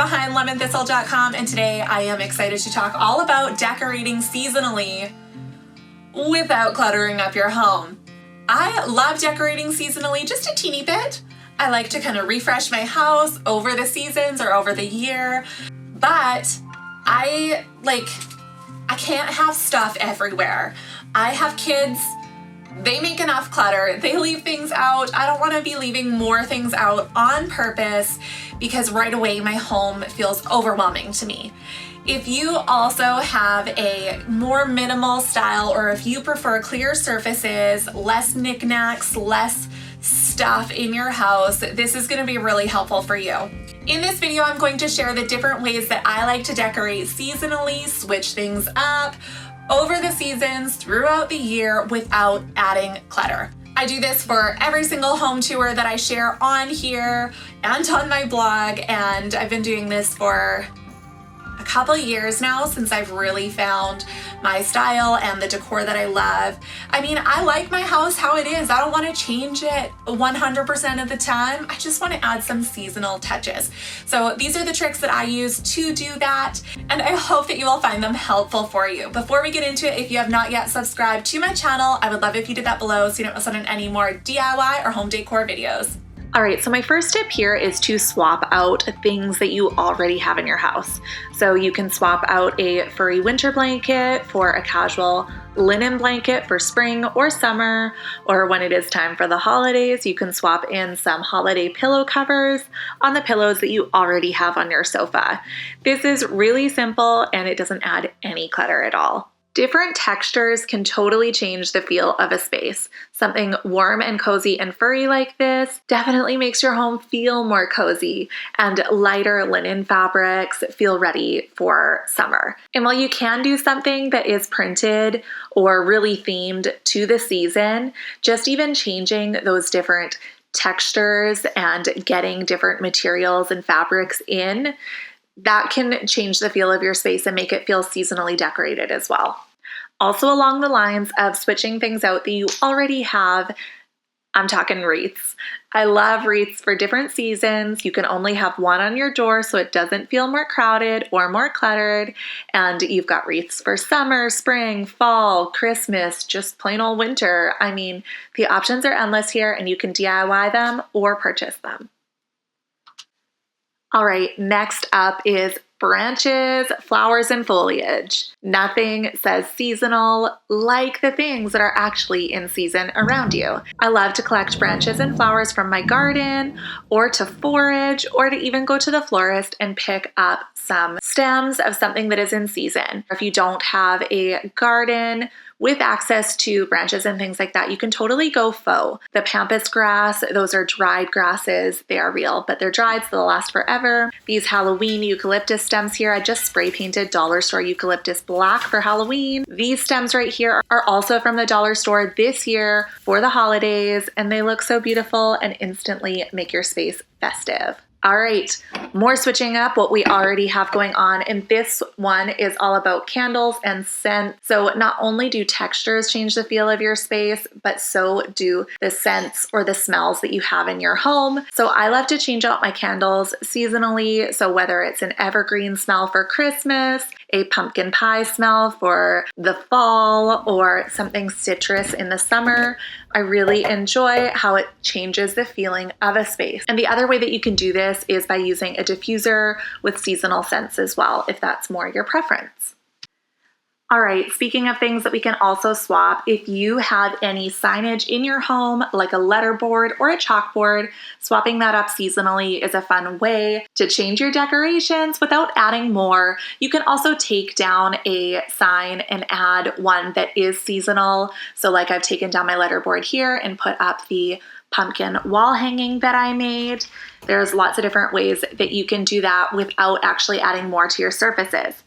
behind lemonthistle.com, and today I am excited to talk all about decorating seasonally without cluttering up your home. I love decorating seasonally just a teeny bit. I like to kind of refresh my house over the seasons or over the year, but I can't have stuff everywhere. I have kids. They make enough clutter. They leave things out. I don't want to be leaving more things out on purpose because right away my home feels overwhelming to me. If you also have a more minimal style, or if you prefer clear surfaces, less knickknacks, less stuff in your house, this is going to be really helpful for you. In this video, I'm going to share the different ways that I like to decorate seasonally, switch things up over the seasons throughout the year without adding clutter. I do this for every single home tour that I share on here and on my blog, and I've been doing this for a couple years now since I've really found my style and the decor that I love. I mean, I like my house how it is. I don't want to change it 100% of the time. I just want to add some seasonal touches. So these are the tricks that I use to do that, and I hope that you will find them helpful for you. Before we get into it, if you have not yet subscribed to my channel, I would love if you did that below so you don't miss out on any more DIY or home decor videos. All right, so my first tip here is to swap out things that you already have in your house. So you can swap out a furry winter blanket for a casual linen blanket for spring or summer, or when it is time for the holidays, you can swap in some holiday pillow covers on the pillows that you already have on your sofa. This is really simple and it doesn't add any clutter at all. Different textures can totally change the feel of a space. Something warm and cozy and furry like this definitely makes your home feel more cozy, and lighter linen fabrics feel ready for summer. And while you can do something that is printed or really themed to the season, just even changing those different textures and getting different materials and fabrics in, that can change the feel of your space and make it feel seasonally decorated as well. Also along the lines of switching things out that you already have, I'm talking wreaths. I love wreaths for different seasons. You can only have one on your door so it doesn't feel more crowded or more cluttered. And you've got wreaths for summer, spring, fall, Christmas, just plain old winter. I mean, the options are endless here and you can DIY them or purchase them. All right, next up is branches, flowers, and foliage. Nothing says seasonal like the things that are actually in season around you. I love to collect branches and flowers from my garden, or to forage, or to even go to the florist and pick up some stems of something that is in season. If you don't have a garden with access to branches and things like that, you can totally go faux. The pampas grass, those are dried grasses. They are real, but they're dried, so they'll last forever. These Halloween eucalyptus stems here, I just spray painted dollar store eucalyptus black for Halloween. These stems right here are also from the dollar store this year for the holidays, and they look so beautiful and instantly make your space festive. All right, more switching up what we already have going on, and this one is all about candles and scents. So not only do textures change the feel of your space, but so do the scents or the smells that you have in your home. So I love to change out my candles seasonally. So whether it's an evergreen smell for Christmas, a pumpkin pie smell for the fall, or something citrus in the summer, I really enjoy how it changes the feeling of a space. And the other way that you can do this is by using a diffuser with seasonal scents as well, if that's more your preference. All right, speaking of things that we can also swap, if you have any signage in your home, like a letterboard or a chalkboard, swapping that up seasonally is a fun way to change your decorations without adding more. You can also take down a sign and add one that is seasonal. So like I've taken down my letterboard here and put up the pumpkin wall hanging that I made. There's lots of different ways that you can do that without actually adding more to your surfaces.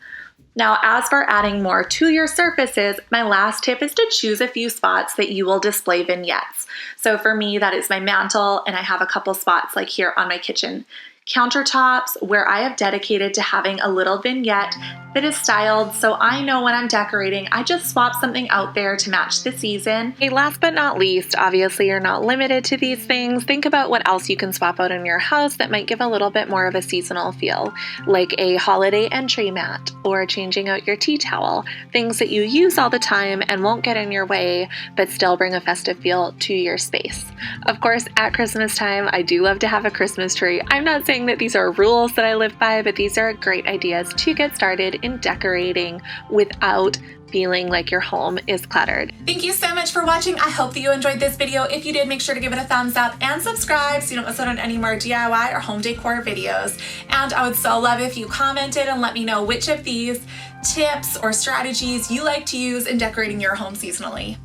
Now, as for adding more to your surfaces, my last tip is to choose a few spots that you will display vignettes. So for me, that is my mantle, and I have a couple spots like here on my kitchen countertops where I have dedicated to having a little vignette that is styled so I know when I'm decorating, I just swap something out there to match the season. Okay, last but not least, obviously you're not limited to these things. Think about what else you can swap out in your house that might give a little bit more of a seasonal feel, like a holiday entry mat or changing out your tea towel, things that you use all the time and won't get in your way, but still bring a festive feel to your space. Of course, at Christmas time, I do love to have a Christmas tree. I'm not saying that these are rules that I live by, but these are great ideas to get started in decorating without feeling like your home is cluttered. Thank you so much for watching. I hope that you enjoyed this video. If you did, make sure to give it a thumbs up and subscribe so you don't miss out on any more DIY or home decor videos. And I would so love if you commented and let me know which of these tips or strategies you like to use in decorating your home seasonally.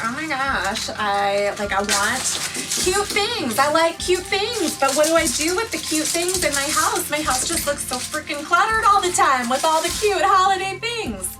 Oh my gosh, I want cute things. I like cute things, but what do I do with the cute things in my house? My house just looks so freaking cluttered all the time with all the cute holiday things.